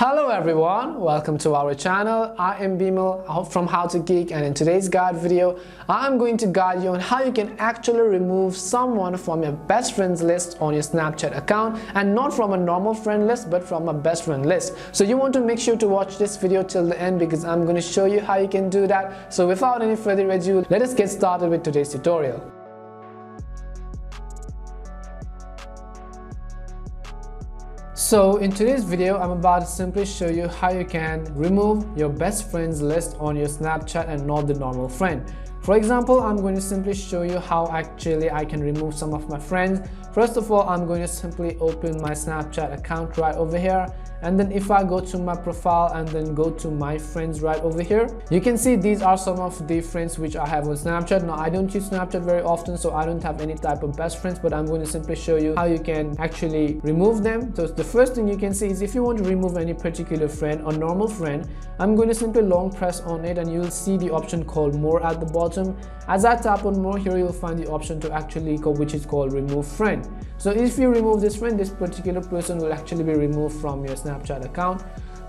Hello everyone, welcome to our channel. I am Bimal from How to Geek, and in today's guide video I am going to guide you on how you can actually remove someone from your best friends list on your Snapchat account, and not from a normal friend list but from a best friend list. So you want to make sure to watch this video till the end because I'm going to show you how you can do that. So without any further ado, let us get started with today's tutorial. So in today's video, I'm about to simply show you how you can remove your best friends list on your Snapchat and not the normal friend. For example, I'm going to simply show you how actually I can remove some of my friends. First of all, I'm going to simply open my Snapchat account right over here, and then if I go to my profile and then go to my friends right over here, you can see these are some of the friends which I have on Snapchat. Now I don't use Snapchat very often, so I don't have any type of best friends, but I'm going to simply show you how you can actually remove them. So the first thing you can see is if you want to remove any particular friend or normal friend, I'm going to simply long press on it and you'll see the option called more at the bottom. As I tap on more here, you'll find the option to actually go, which is called remove friend. So if you remove this friend, this particular person will actually be removed from your Snapchat account.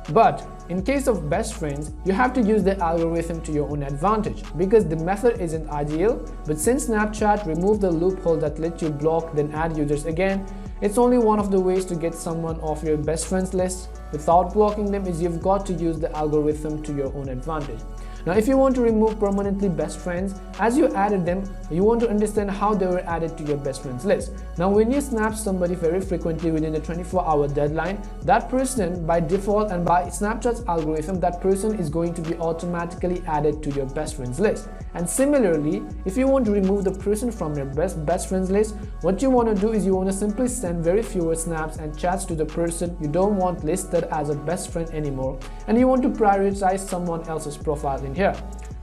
But in case of best friends, you have to use the algorithm to your own advantage, because the method isn't ideal, but since Snapchat removed the loophole that lets you block then add users again, it's only one of the ways to get someone off your best friends list without blocking them is you've got to use the algorithm to your own advantage. Now if you want to remove permanently best friends, as you added them, you want to understand how they were added to your best friends list. Now when you snap somebody very frequently within the 24-hour deadline, that person by default and by Snapchat's algorithm, that person is going to be automatically added to your best friends list. And similarly, if you want to remove the person from your best friends list, what you want to do is you want to simply send very fewer snaps and chats to the person you don't want listed as a best friend anymore, and you want to prioritize someone else's profile in here.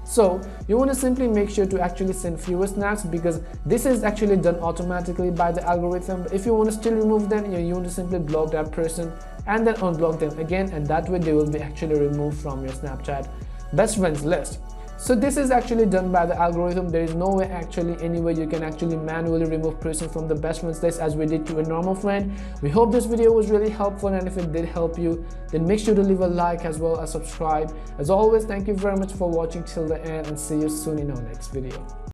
So you want to simply make sure to actually send fewer snaps, because this is actually done automatically by the algorithm. But if you want to still remove them, you want to simply block that person and then unblock them again, and that way they will be actually removed from your Snapchat best friends list. So this is actually done by the algorithm. There is no way actually anywhere you can actually manually remove person from the best friends list as we did to a normal friend. We hope this video was really helpful, and if it did help you, then make sure to leave a like as well as subscribe. As always, thank you very much for watching till the end, and see you soon in our next video.